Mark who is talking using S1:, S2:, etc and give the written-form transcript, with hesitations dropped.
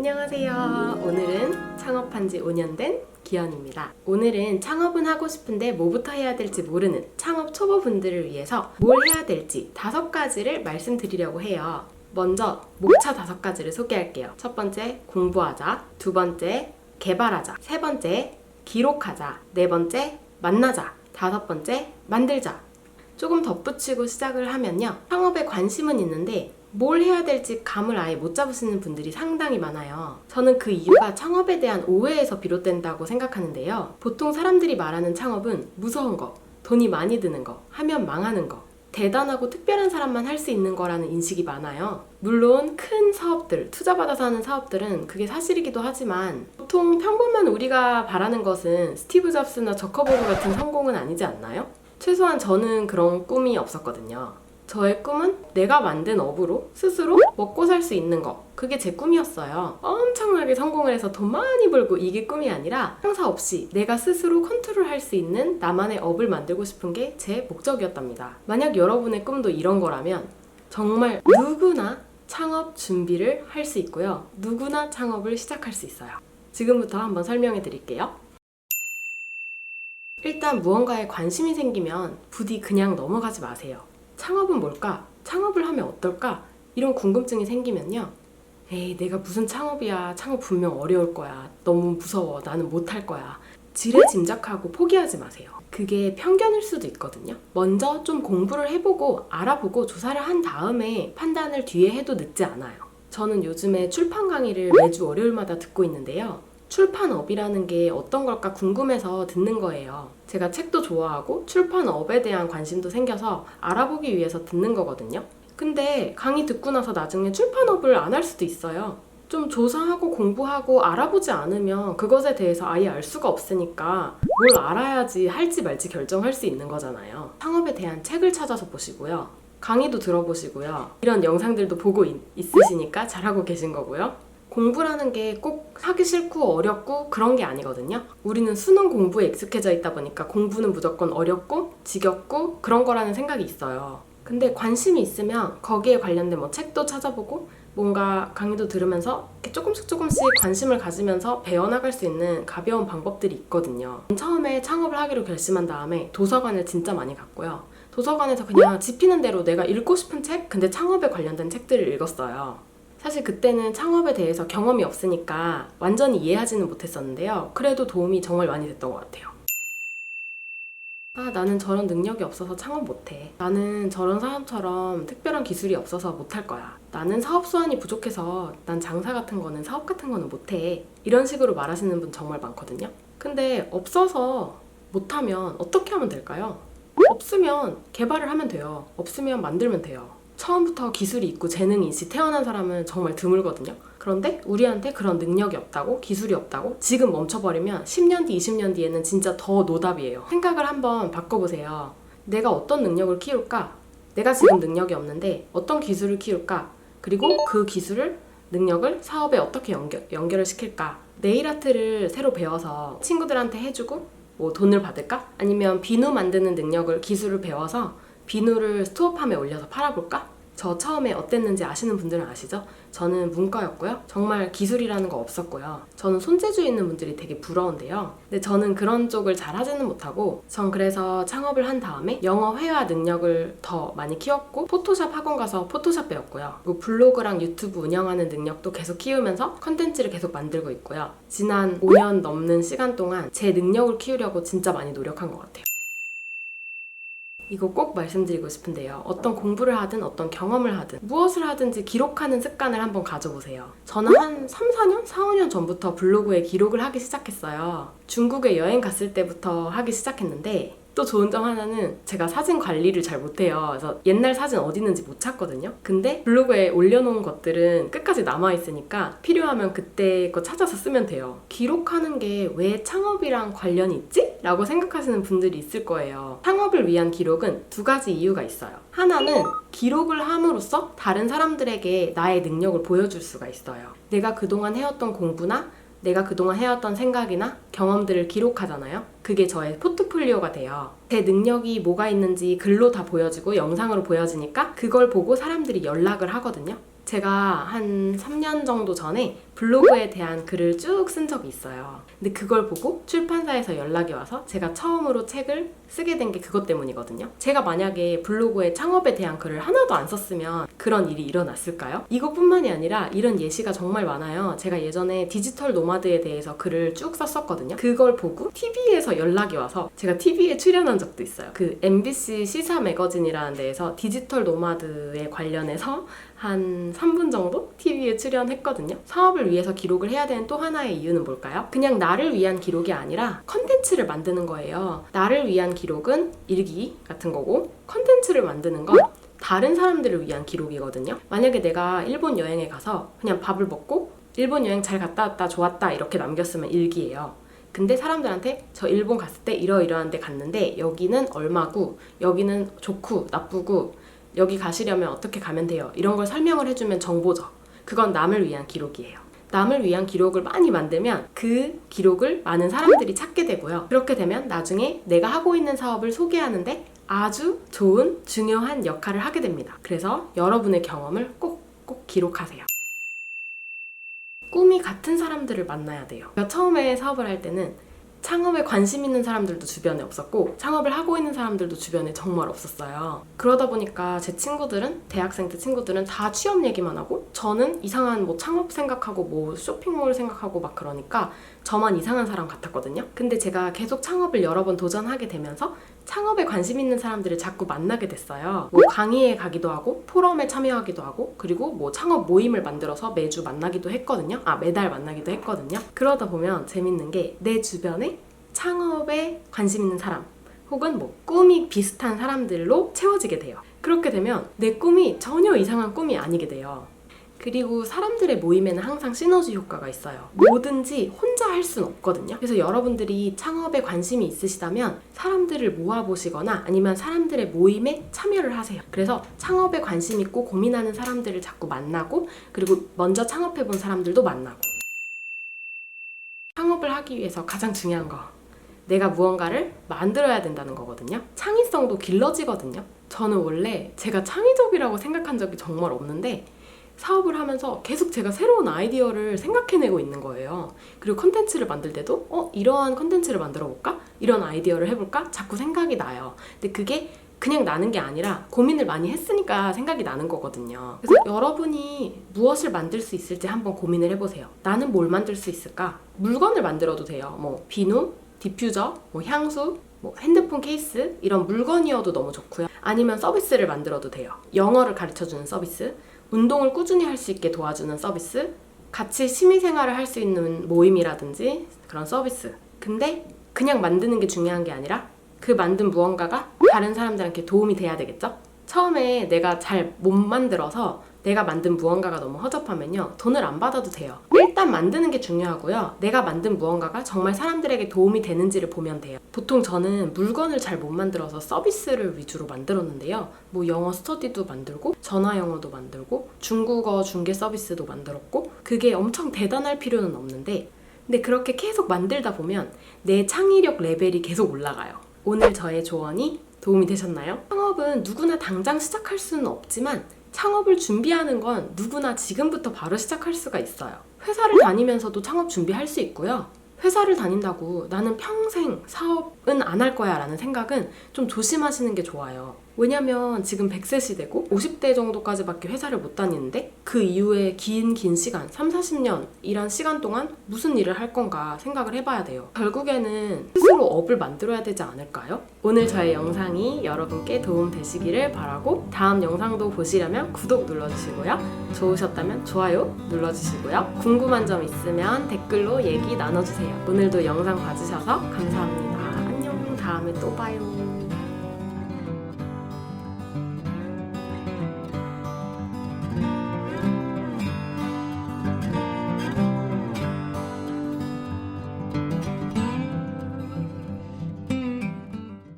S1: 안녕하세요. 오늘은 창업한 지 5년 된 기현입니다. 오늘은 창업은 하고 싶은데 뭐부터 해야 될지 모르는 창업 초보분들을 위해서 뭘 해야 될지 5가지를 말씀드리려고 해요. 먼저 목차 5가지를 소개할게요. 첫 번째, 공부하자. 두 번째, 개발하자. 세 번째, 기록하자. 네 번째, 만나자. 다섯 번째, 만들자. 조금 덧붙이고 시작을 하면요. 창업에 관심은 있는데 뭘 해야 될지 감을 아예 못 잡으시는 분들이 상당히 많아요. 저는 그 이유가 창업에 대한 오해에서 비롯된다고 생각하는데요. 보통 사람들이 말하는 창업은 무서운 거, 돈이 많이 드는 거, 하면 망하는 거, 대단하고 특별한 사람만 할 수 있는 거라는 인식이 많아요. 물론 큰 사업들, 투자받아서 하는 사업들은 그게 사실이기도 하지만 보통 평범한 우리가 바라는 것은 스티브 잡스나 저커버그 같은 성공은 아니지 않나요? 최소한 저는 그런 꿈이 없었거든요. 저의 꿈은 내가 만든 업으로 스스로 먹고 살 수 있는 거, 그게 제 꿈이었어요. 엄청나게 성공을 해서 돈 많이 벌고 이게 꿈이 아니라 상사 없이 내가 스스로 컨트롤할 수 있는 나만의 업을 만들고 싶은 게 제 목적이었답니다. 만약 여러분의 꿈도 이런 거라면 정말 누구나 창업 준비를 할 수 있고요. 누구나 창업을 시작할 수 있어요. 지금부터 한번 설명해 드릴게요. 일단 무언가에 관심이 생기면 부디 그냥 넘어가지 마세요. 창업은 뭘까? 창업을 하면 어떨까? 이런 궁금증이 생기면요. 에이, 내가 무슨 창업이야. 창업 분명 어려울 거야. 너무 무서워. 나는 못할 거야. 지레짐작하고 포기하지 마세요. 그게 편견일 수도 있거든요. 먼저 좀 공부를 해보고 알아보고 조사를 한 다음에 판단을 뒤에 해도 늦지 않아요. 저는 요즘에 출판 강의를 매주 월요일마다 듣고 있는데요. 출판업이라는 게 어떤 걸까 궁금해서 듣는 거예요. 제가 책도 좋아하고 출판업에 대한 관심도 생겨서 알아보기 위해서 듣는 거거든요. 근데 강의 듣고 나서 나중에 출판업을 안 할 수도 있어요. 좀 조사하고 공부하고 알아보지 않으면 그것에 대해서 아예 알 수가 없으니까 뭘 알아야지 할지 말지 결정할 수 있는 거잖아요. 창업에 대한 책을 찾아서 보시고요. 강의도 들어보시고요. 이런 영상들도 보고 있으시니까 잘하고 계신 거고요. 공부라는 게 꼭 하기 싫고 어렵고 그런 게 아니거든요. 우리는 수능 공부에 익숙해져 있다 보니까 공부는 무조건 어렵고 지겹고 그런 거라는 생각이 있어요. 근데 관심이 있으면 거기에 관련된 뭐 책도 찾아보고 뭔가 강의도 들으면서 이렇게 조금씩 관심을 가지면서 배워나갈 수 있는 가벼운 방법들이 있거든요. 처음에 창업을 하기로 결심한 다음에 도서관을 진짜 많이 갔고요. 도서관에서 그냥 집히는 대로 내가 읽고 싶은 책, 근데 창업에 관련된 책들을 읽었어요. 사실 그때는 창업에 대해서 경험이 없으니까 완전히 이해하지는 못했었는데요. 그래도 도움이 정말 많이 됐던 것 같아요. 나는 저런 능력이 없어서 창업 못해. 나는 저런 사람처럼 특별한 기술이 없어서 못할 거야. 나는 사업 수완이 부족해서 난 장사 같은 거는 사업 같은 거는 못해. 이런 식으로 말하시는 분 정말 많거든요. 근데 없어서 못하면 어떻게 하면 될까요? 없으면 개발을 하면 돼요. 없으면 만들면 돼요. 처음부터 기술이 있고 재능이 있이 태어난 사람은 정말 드물거든요. 그런데 우리한테 그런 능력이 없다고, 기술이 없다고 지금 멈춰버리면 10년 뒤, 20년 뒤에는 진짜 더 노답이에요. 생각을 한번 바꿔보세요. 내가 어떤 능력을 키울까? 내가 지금 능력이 없는데 어떤 기술을 키울까? 그리고 그 기술을, 능력을 사업에 어떻게 연결을 시킬까? 네일 아트를 새로 배워서 친구들한테 해주고 뭐 돈을 받을까? 아니면 비누 만드는 능력을, 기술을 배워서 비누를 스토어팜에 올려서 팔아볼까? 저 처음에 어땠는지 아시는 분들은 아시죠? 저는 문과였고요. 정말 기술이라는 거 없었고요. 저는 손재주 있는 분들이 되게 부러운데요. 근데 저는 그런 쪽을 잘 하지는 못하고 전 그래서 창업을 한 다음에 영어 회화 능력을 더 많이 키웠고 포토샵 학원 가서 포토샵 배웠고요. 그리고 블로그랑 유튜브 운영하는 능력도 계속 키우면서 컨텐츠를 계속 만들고 있고요. 지난 5년 넘는 시간 동안 제 능력을 키우려고 진짜 많이 노력한 것 같아요. 이거 꼭 말씀드리고 싶은데요. 어떤 공부를 하든 어떤 경험을 하든 무엇을 하든지 기록하는 습관을 한번 가져보세요. 저는 한 3, 4년? 4, 5년 전부터 블로그에 기록을 하기 시작했어요. 중국에 여행 갔을 때부터 하기 시작했는데 또 좋은 점 하나는 제가 사진 관리를 잘 못해요. 그래서 옛날 사진 어디 있는지 못 찾거든요. 근데 블로그에 올려놓은 것들은 끝까지 남아있으니까 필요하면 그때 거 찾아서 쓰면 돼요. 기록하는 게 왜 창업이랑 관련이 있지? 라고 생각하시는 분들이 있을 거예요. 창업을 위한 기록은 2가지 이유가 있어요. 하나는 기록을 함으로써 다른 사람들에게 나의 능력을 보여줄 수가 있어요. 내가 그동안 해왔던 공부나 내가 그동안 해왔던 생각이나 경험들을 기록하잖아요. 그게 저의 포트폴리오가 돼요. 제 능력이 뭐가 있는지 글로 다 보여지고 영상으로 보여지니까 그걸 보고 사람들이 연락을 하거든요. 제가 한 3년 정도 전에 블로그에 대한 글을 쭉 쓴 적이 있어요. 근데 그걸 보고 출판사에서 연락이 와서 제가 처음으로 책을 쓰게 된 게 그것 때문이거든요. 제가 만약에 블로그에 창업에 대한 글을 하나도 안 썼으면 그런 일이 일어났을까요? 이것뿐만이 아니라 이런 예시가 정말 많아요. 제가 예전에 디지털 노마드에 대해서 글을 쭉 썼었거든요. 그걸 보고 TV에서 연락이 와서 제가 TV에 출연한 적도 있어요. 그 MBC 시사 매거진이라는 데에서 디지털 노마드에 관련해서 한 3분 정도 TV에 출연했거든요. 사업을 위해서 기록을 해야 되는 또 하나의 이유는 뭘까요? 그냥 나를 위한 기록이 아니라 컨텐츠를 만드는 거예요. 나를 위한 기록은 일기 같은 거고, 컨텐츠를 만드는 건 다른 사람들을 위한 기록이거든요. 만약에 내가 일본 여행에 가서 그냥 밥을 먹고 일본 여행 잘 갔다 왔다 좋았다 이렇게 남겼으면 일기예요. 근데 사람들한테 저 일본 갔을 때 이러이러한 데 갔는데 여기는 얼마고, 여기는 좋고 나쁘고, 여기 가시려면 어떻게 가면 돼요, 이런 걸 설명을 해주면 정보죠. 그건 남을 위한 기록이에요. 남을 위한 기록을 많이 만들면 그 기록을 많은 사람들이 찾게 되고요. 그렇게 되면 나중에 내가 하고 있는 사업을 소개하는데 아주 좋은 중요한 역할을 하게 됩니다. 그래서 여러분의 경험을 꼭 기록하세요. 꿈이 같은 사람들을 만나야 돼요. 제가 처음에 사업을 할 때는 창업에 관심 있는 사람들도 주변에 없었고 창업을 하고 있는 사람들도 주변에 정말 없었어요. 그러다 보니까 제 친구들은, 대학생 때 친구들은 다 취업 얘기만 하고 저는 이상한 뭐 창업 생각하고 뭐 쇼핑몰 생각하고 막 그러니까 저만 이상한 사람 같았거든요. 근데 제가 계속 창업을 여러 번 도전하게 되면서 창업에 관심 있는 사람들을 자꾸 만나게 됐어요. 뭐 강의에 가기도 하고 포럼에 참여하기도 하고 그리고 뭐 창업 모임을 만들어서 매주 만나기도 했거든요. 매달 만나기도 했거든요. 그러다 보면 재밌는 게 내 주변에 창업에 관심 있는 사람 혹은 뭐 꿈이 비슷한 사람들로 채워지게 돼요. 그렇게 되면 내 꿈이 전혀 이상한 꿈이 아니게 돼요. 그리고 사람들의 모임에는 항상 시너지 효과가 있어요. 뭐든지 혼자 할 수는 없거든요. 그래서 여러분들이 창업에 관심이 있으시다면 사람들을 모아보시거나 아니면 사람들의 모임에 참여를 하세요. 그래서 창업에 관심 있고 고민하는 사람들을 자꾸 만나고 그리고 먼저 창업해본 사람들도 만나고. 창업을 하기 위해서 가장 중요한 거, 내가 무언가를 만들어야 된다는 거거든요. 창의성도 길러지거든요. 저는 원래 제가 창의적이라고 생각한 적이 정말 없는데 사업을 하면서 계속 제가 새로운 아이디어를 생각해내고 있는 거예요. 그리고 컨텐츠를 만들 때도 이러한 컨텐츠를 만들어 볼까? 이런 아이디어를 해볼까? 자꾸 생각이 나요. 근데 그게 그냥 나는 게 아니라 고민을 많이 했으니까 생각이 나는 거거든요. 그래서 여러분이 무엇을 만들 수 있을지 한번 고민을 해보세요. 나는 뭘 만들 수 있을까? 물건을 만들어도 돼요. 뭐 비누, 디퓨저, 뭐 향수, 뭐 핸드폰 케이스 이런 물건이어도 너무 좋고요. 아니면 서비스를 만들어도 돼요. 영어를 가르쳐주는 서비스, 운동을 꾸준히 할 수 있게 도와주는 서비스, 같이 취미생활을 할 수 있는 모임이라든지 그런 서비스. 근데 그냥 만드는 게 중요한 게 아니라 그 만든 무언가가 다른 사람들한테 도움이 돼야 되겠죠? 처음에 내가 잘 못 만들어서 내가 만든 무언가가 너무 허접하면요, 돈을 안 받아도 돼요. 일단 만드는 게 중요하고요. 내가 만든 무언가가 정말 사람들에게 도움이 되는지를 보면 돼요. 보통 저는 물건을 잘 못 만들어서 서비스를 위주로 만들었는데요. 뭐 영어 스터디도 만들고 전화 영어도 만들고 중국어 중개 서비스도 만들었고 그게 엄청 대단할 필요는 없는데 근데 그렇게 계속 만들다 보면 내 창의력 레벨이 계속 올라가요. 오늘 저의 조언이 도움이 되셨나요? 창업은 누구나 당장 시작할 수는 없지만 창업을 준비하는 건 누구나 지금부터 바로 시작할 수가 있어요. 회사를 다니면서도 창업 준비할 수 있고요. 회사를 다닌다고 나는 평생 사업은 안 할 거야 라는 생각은 좀 조심하시는 게 좋아요. 왜냐면 지금 100세 시대고 50대 정도까지밖에 회사를 못 다니는데 그 이후에 긴 시간, 30-40년 일한 시간 동안 무슨 일을 할 건가 생각을 해봐야 돼요. 결국에는 스스로 업을 만들어야 되지 않을까요? 오늘 저의 영상이 여러분께 도움 되시기를 바라고 다음 영상도 보시려면 구독 눌러주시고요. 좋으셨다면 좋아요 눌러주시고요. 궁금한 점 있으면 댓글로 얘기 나눠주세요. 오늘도 영상 봐주셔서 감사합니다. 안녕, 다음에 또 봐요.